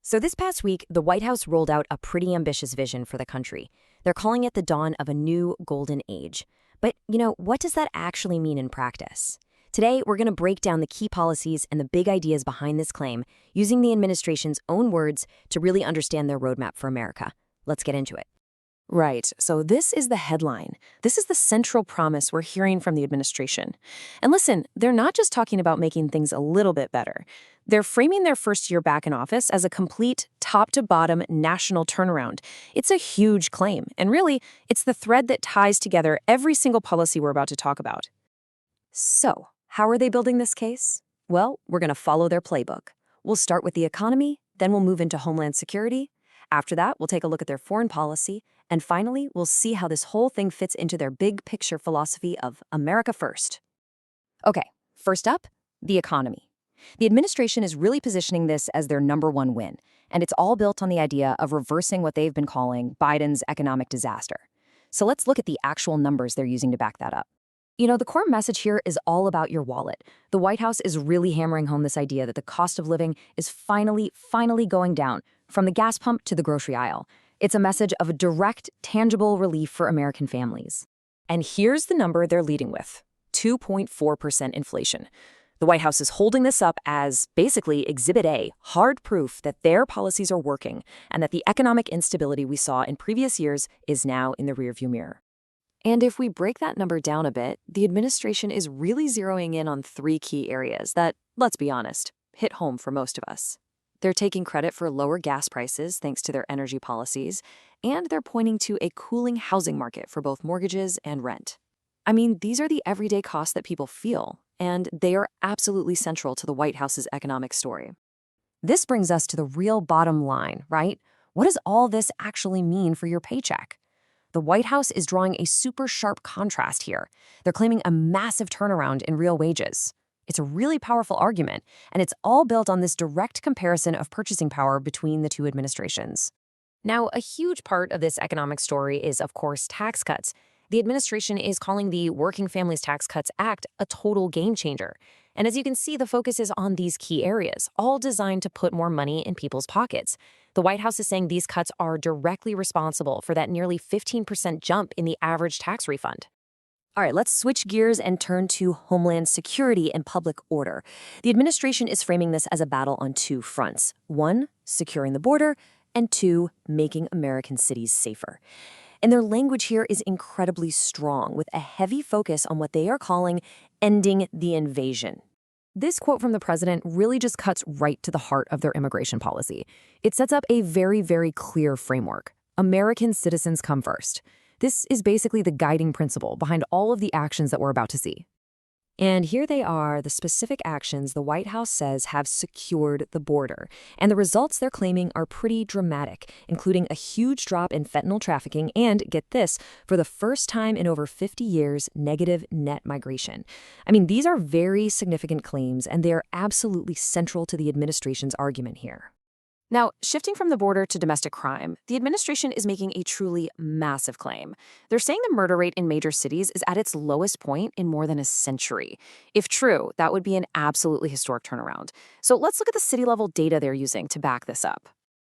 So this past week, the White House rolled out a pretty ambitious vision for the country. They're calling it the dawn of a new golden age. But, what does that actually mean in practice? Today, we're going to break down the key policies and the big ideas behind this claim, using the administration's own words to really understand their roadmap for America. Let's get into it. Right, so this is the headline. This is the central promise we're hearing from the administration. And listen, they're not just talking about making things a little bit better. They're framing their first year back in office as a complete, top-to-bottom national turnaround. It's a huge claim, and really, it's the thread that ties together every single policy we're about to talk about. So, how are they building this case? Well, we're going to follow their playbook. We'll start with the economy, then we'll move into homeland security. After that, we'll take a look at their foreign policy, and finally, we'll see how this whole thing fits into their big picture philosophy of America first. Okay, first up, the economy. The administration is really positioning this as their #1 win, and it's all built on the idea of reversing what they've been calling Biden's economic disaster. So let's look at the actual numbers they're using to back that up. The core message here is all about your wallet. The White House is really hammering home this idea that the cost of living is finally going down, from the gas pump to the grocery aisle. It's a message of a direct, tangible relief for American families. And here's the number they're leading with: 2.4% inflation. The White House is holding this up as basically Exhibit A, hard proof that their policies are working and that the economic instability we saw in previous years is now in the rearview mirror. And if we break that number down a bit, the administration is really zeroing in on 3 key areas that, let's be honest, hit home for most of us. They're taking credit for lower gas prices thanks to their energy policies, and they're pointing to a cooling housing market for both mortgages and rent. I mean, these are the everyday costs that people feel, and they are absolutely central to the White House's economic story. This brings us to the real bottom line, right? What does all this actually mean for your paycheck? The White House is drawing a super sharp contrast here. They're claiming a massive turnaround in real wages. It's a really powerful argument, and it's all built on this direct comparison of purchasing power between the two administrations. Now, a huge part of this economic story is, of course, tax cuts. The administration is calling the Working Families Tax Cuts Act a total game changer. And as you can see, the focus is on these key areas, all designed to put more money in people's pockets. The White House is saying these cuts are directly responsible for that nearly 15% jump in the average tax refund. All right, let's switch gears and turn to homeland security and public order. The administration is framing this as a battle on 2 fronts. 1, securing the border, and 2, making American cities safer. And their language here is incredibly strong, with a heavy focus on what they are calling ending the invasion. This quote from the president really just cuts right to the heart of their immigration policy. It sets up a very clear framework. American citizens come first. This is basically the guiding principle behind all of the actions that we're about to see. And here they are, the specific actions the White House says have secured the border. And the results they're claiming are pretty dramatic, including a huge drop in fentanyl trafficking and, get this, for the first time in over 50 years, negative net migration. I mean, these are very significant claims, and they are absolutely central to the administration's argument here. Now, shifting from the border to domestic crime, the administration is making a truly massive claim. They're saying the murder rate in major cities is at its lowest point in more than a century. If true, that would be an absolutely historic turnaround. So let's look at the city-level data they're using to back this up.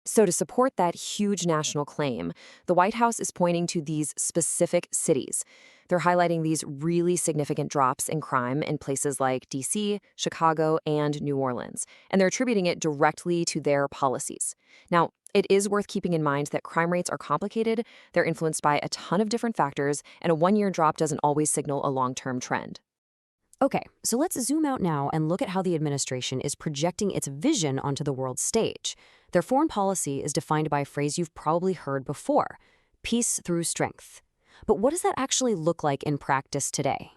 So to support that huge national claim, the White House is pointing to these specific cities. They're highlighting these really significant drops in crime in places like D.C., Chicago, and New Orleans, and they're attributing it directly to their policies. Now, it is worth keeping in mind that crime rates are complicated, they're influenced by a ton of different factors, and a one-year drop doesn't always signal a long-term trend. Okay, so let's zoom out now and look at how the administration is projecting its vision onto the world stage. Their foreign policy is defined by a phrase you've probably heard before: peace through strength. But what does that actually look like in practice today?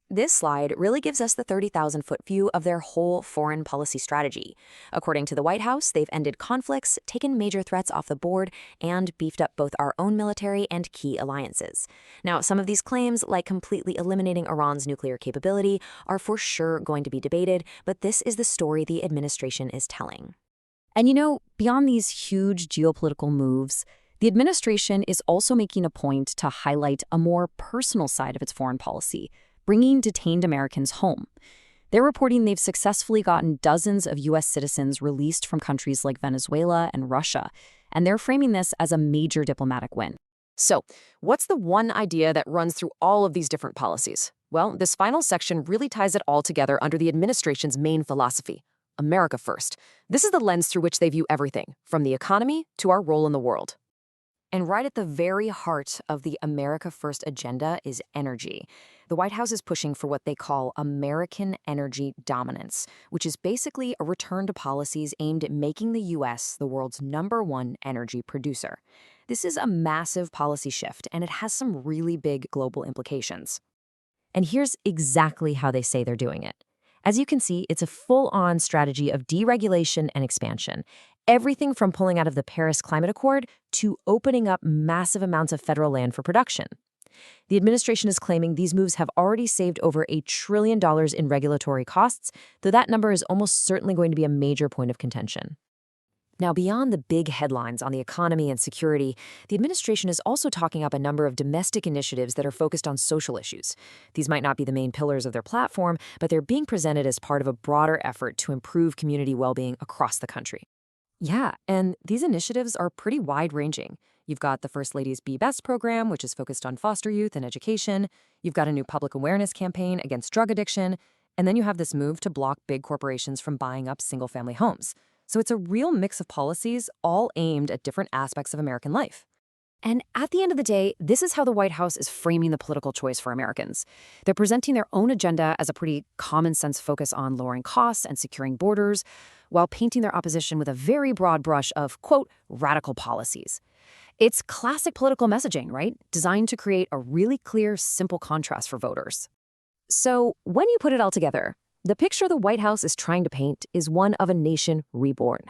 This slide really gives us the 30,000-foot view of their whole foreign policy strategy. According to the White House, they've ended conflicts, taken major threats off the board, and beefed up both our own military and key alliances. Now, some of these claims, like completely eliminating Iran's nuclear capability, are for sure going to be debated, but this is the story the administration is telling. And beyond these huge geopolitical moves, the administration is also making a point to highlight a more personal side of its foreign policy: bringing detained Americans home. They're reporting they've successfully gotten dozens of U.S. citizens released from countries like Venezuela and Russia, and they're framing this as a major diplomatic win. So, what's the one idea that runs through all of these different policies? Well, this final section really ties it all together under the administration's main philosophy: America first. This is the lens through which they view everything, from the economy to our role in the world. And right at the very heart of the America First agenda is energy. The White House is pushing for what they call American energy dominance, which is basically a return to policies aimed at making the U.S. the world's #1 energy producer. This is a massive policy shift, and it has some really big global implications. And here's exactly how they say they're doing it. As you can see, it's a full-on strategy of deregulation and expansion. Everything from pulling out of the Paris Climate Accord to opening up massive amounts of federal land for production. The administration is claiming these moves have already saved over $1 trillion in regulatory costs, though that number is almost certainly going to be a major point of contention. Now, beyond the big headlines on the economy and security, the administration is also talking up a number of domestic initiatives that are focused on social issues. These might not be the main pillars of their platform, but they're being presented as part of a broader effort to improve community well-being across the country. Yeah, and these initiatives are pretty wide-ranging. You've got the First Lady's Be Best program, which is focused on foster youth and education. You've got a new public awareness campaign against drug addiction. And then you have this move to block big corporations from buying up single-family homes. So it's a real mix of policies, all aimed at different aspects of American life. And at the end of the day, this is how the White House is framing the political choice for Americans. They're presenting their own agenda as a pretty common-sense focus on lowering costs and securing borders, while painting their opposition with a very broad brush of, quote, radical policies. It's classic political messaging, right? Designed to create a really clear, simple contrast for voters. So when you put it all together, the picture the White House is trying to paint is one of a nation reborn.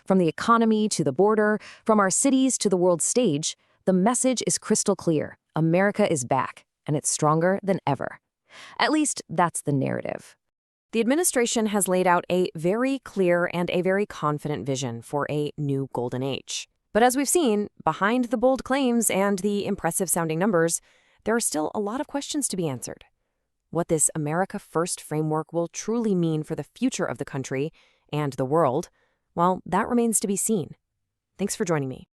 From the economy to the border, from our cities to the world stage, the message is crystal clear. America is back, and it's stronger than ever. At least, that's the narrative. The administration has laid out a very clear and a very confident vision for a new golden age. But as we've seen, behind the bold claims and the impressive-sounding numbers, there are still a lot of questions to be answered. What this America First framework will truly mean for the future of the country and the world, well, that remains to be seen. Thanks for joining me.